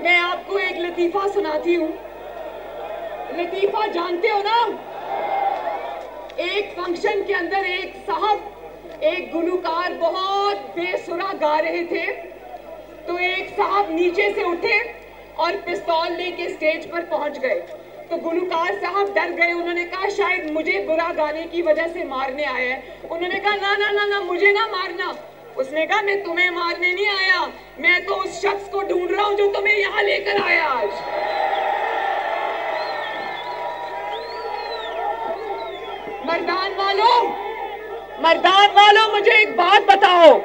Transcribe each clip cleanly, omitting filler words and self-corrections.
मैं आपको एक लतीफा सुनाती हूँ। लतीफा जानते हो ना? एक फंक्शन के अंदर एक साहब, एक गुलूकार बहुत बेसुरा गा रहे थे, तो एक साहब नीचे से उठे और पिस्तौल लेके स्टेज पर पहुंच गए। तो गुलूकार साहब डर गए। उन्होंने कहा शायद मुझे बुरा गाने की वजह से मारने आया है। उन्होंने कहा ना ना ना ना, मुझे ना मारना। उसने कहा मैं तुम्हें मारने नहीं आया, मैं तो उस शख्स को ढूंढ रहा हूं जो तुम्हें यहां लेकर आया आज। मर्दान वालों मुझे एक बात बताओ,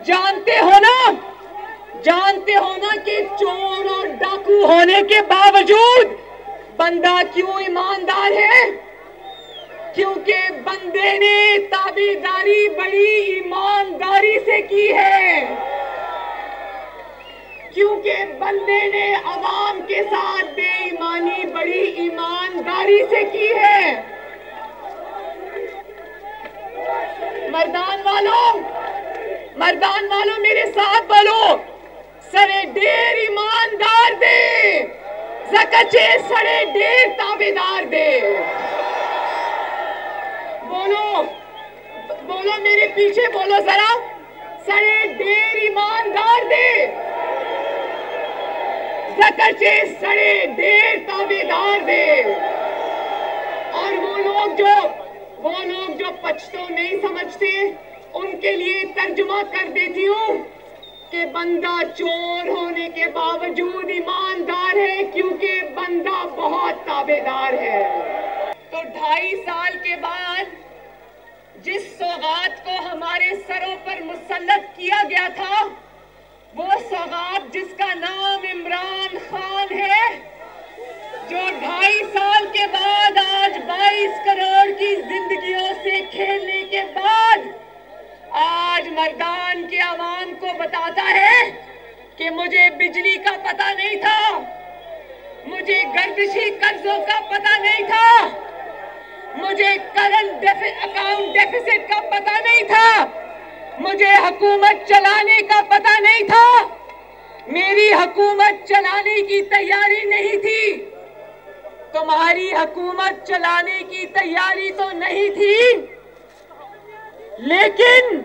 जानते हो ना कि चोर और डाकू होने के बावजूद बंदा क्यों ईमानदार है? क्योंकि बंदे ने ताबेदारी बड़ी ईमानदारी से की है, क्योंकि बंदे ने अवाम के साथ बेईमानी बड़ी ईमानदारी से की है। मर्दान वालों मेरे साथ बोलो, सरे ढेर ईमानदार दे, ज़कचे सरे ढेर ताबेदार दे। बोलो मेरे पीछे बोलो जरा, सरे ढेर ईमानदार दे, ज़कचे सरे ढेर ताबेदार दे। और वो लोग जो पछतो नहीं समझते, उनके लिए तर्जुमा कर देती हूँ कि बंदा चोर होने के बावजूद ईमानदार है, क्योंकि बंदा बहुत ताबेदार है। तो 2.5 साल के बाद जिस सौगात को हमारे सरों पर मुसल्लत किया गया था, वो सौगात जिसका नाम इमरान खान है, जो 2.5 साल के बाद आज 22 करोड़ की जिंदगियों से खेलने के बाद आज मर्दान के अवाम को बताता है कि मुझे बिजली का पता नहीं था, मुझे गर्दिशी कर्जों का पता नहीं था, मुझे करंट अकाउंट डेफिसिट का पता नहीं था, मुझे हुकूमत चलाने का पता नहीं था, मेरी हुकूमत चलाने की तैयारी नहीं थी। तुम्हारी हुकूमत चलाने की तैयारी तो नहीं थी, लेकिन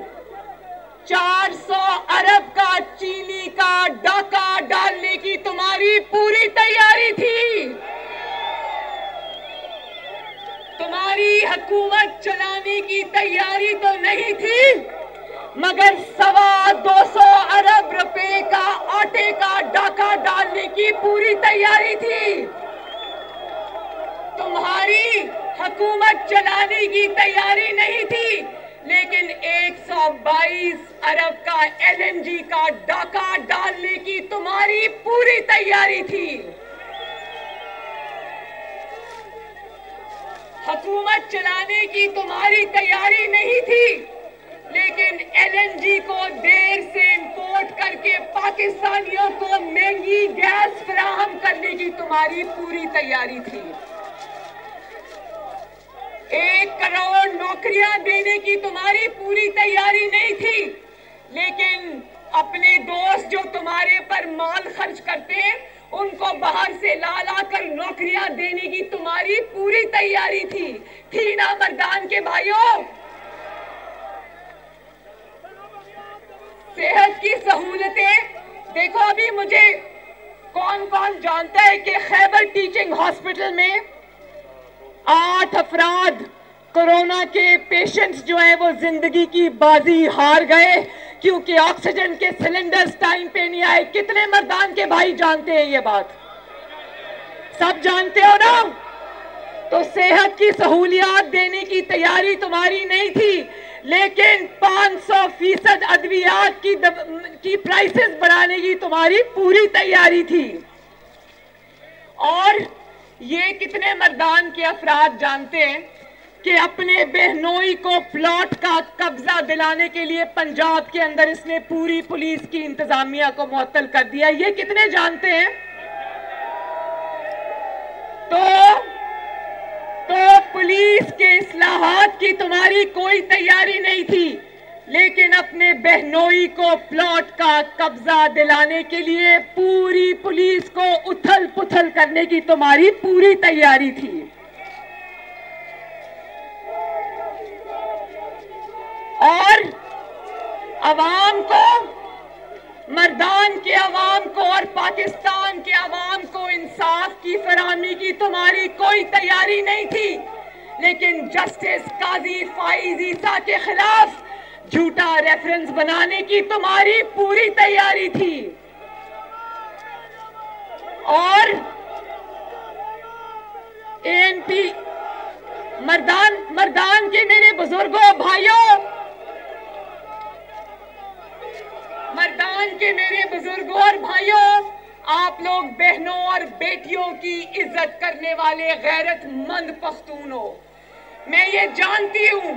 400 अरब का चीनी का डाका डालने की तुम्हारी पूरी तैयारी थी। तुम्हारी हुकूमत चलाने की तैयारी तो नहीं थी, मगर 225 अरब रुपए का आटे का डाका डालने की पूरी तैयारी थी। तुम्हारी हुकूमत चलाने की तैयारी नहीं थी, लेकिन 122 अरब का LNG का डाका डालने की तुम्हारी पूरी तैयारी थी। हुकूमत चलाने की तुम्हारी तैयारी नहीं थी, लेकिन LNG को देर से इंपोर्ट करके पाकिस्तानियों को महंगी गैस फराहम करने की तुम्हारी पूरी तैयारी थी। 1 करोड़ नौकरियां देने की तुम्हारी पूरी तैयारी नहीं थी, लेकिन अपने दोस्त जो तुम्हारे पर माल खर्च करते हैं, उनको बाहर से ला कर नौकरियां देने की तुम्हारी पूरी तैयारी थी ना मर्दान के भाइयों? सेहत की सहूलतें देखो, अभी मुझे कौन कौन जानता है कि खैबर टीचिंग हॉस्पिटल में 8 अफराद कोरोना के पेशेंट्स जो हैं वो जिंदगी की बाजी हार गए, क्योंकि ऑक्सीजन के सिलेंडर्स टाइम पे नहीं आए। कितने मर्दान के भाई जानते हैं ये बात? सब जानते हो ना? तो सेहत की सहूलियात देने की तैयारी तुम्हारी नहीं थी, लेकिन 500% अद्वियात की प्राइसेस बढ़ाने की तुम्हारी पूरी तैयारी थी। और ये कितने मर्दान के अफराद जानते हैं कि अपने बहनोई को प्लॉट का कब्जा दिलाने के लिए पंजाब के अंदर इसने पूरी पुलिस की इंतजामिया को मुअत्तल कर दिया? ये कितने जानते हैं? तो पुलिस के इस्लाहात की तुम्हारी कोई तैयारी नहीं थी, लेकिन अपने बहनोई को प्लॉट का कब्जा दिलाने के लिए पूरी पुलिस करने की तुम्हारी पूरी तैयारी थी। और अवाम को, मर्दान के अवाम को और पाकिस्तान के अवाम को इंसाफ की फराहमी की तुम्हारी कोई तैयारी नहीं थी, लेकिन जस्टिस काजी फाइज ईसा के खिलाफ झूठा रेफरेंस बनाने की तुम्हारी पूरी तैयारी थी। और एएनपी मर्दान के मेरे बुजुर्गों भाइयों, मर्दान के मेरे बुजुर्गों और भाइयों, आप लोग बहनों और बेटियों की इज्जत करने वाले गैरतमंद पख्तून हो। मैं ये जानती हूं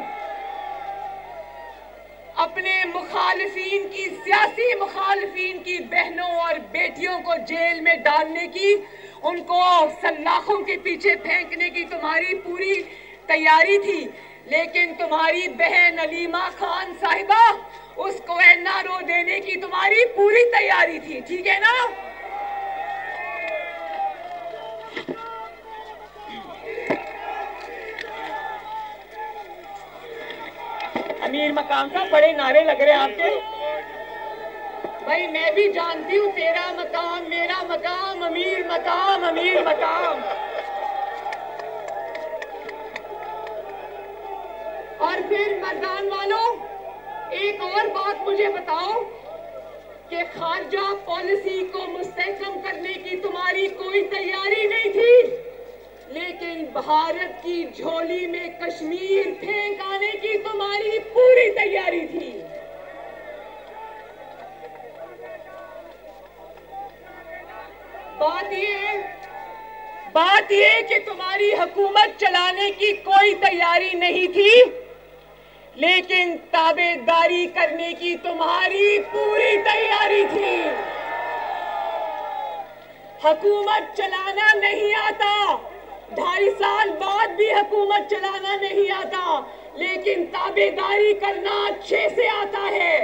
अपने मुखालिफिन की, सियासी मुखालिफिन की बहनों और बेटियों को जेल में डालने की, उनको सल्लाखों के पीछे फेंकने की तुम्हारी पूरी तैयारी थी, लेकिन तुम्हारी बहन अलीमा खान साहिबा, उसको एनआरओ देने की तुम्हारी पूरी तैयारी थी। ठीक है ना? अमीर मकाम साहब, बड़े नारे लग रहे हैं आपके। भाई मैं भी जानती हूँ, तेरा मकाम मेरा मकाम, अमीर मकाम अमीर मकाम। और फिर मर्दान वालों, एक और बात मुझे बताओ कि खारजा पॉलिसी को मुस्तहकम करने की तुम्हारी कोई तैयारी नहीं थी, लेकिन भारत की झोली में कश्मीर फेंक आने की तुम्हारी पूरी तैयारी थी। बात ये कि तुम्हारी हुकूमत चलाने की कोई तैयारी नहीं थी, लेकिन ताबेदारी करने की तुम्हारी पूरी तैयारी थी। हुकूमत चलाना नहीं आता, 2.5 साल बाद भी हुकूमत चलाना नहीं आता, लेकिन ताबेदारी करना अच्छे से आता है।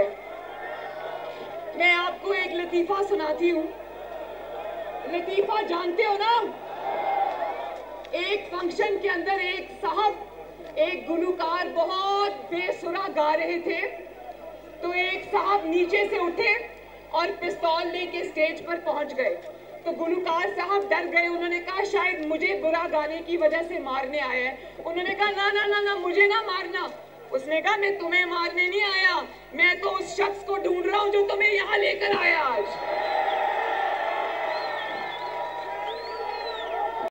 मैं आपको एक लतीफा सुनाती हूँ। लतीफा जानते हो ना? एक फंक्शन के अंदर एक साहब, एक गुलूकार बहुत बेसुरा गा रहे थे, तो एक साहब नीचे से उठे और पिस्तौल लेके स्टेज पर पहुंच गए। तो गुलूकार साहब डर गए, उन्होंने कहा शायद मुझे बुरा गाने की वजह से मारने आया है। उन्होंने कहा ना ना ना ना, मुझे ना मारना। उसने कहा मैं तुम्हें मारने नहीं आया, मैं तो उस शख्स को ढूंढ रहा हूं जो तुम्हें यहाँ लेकर आया आज।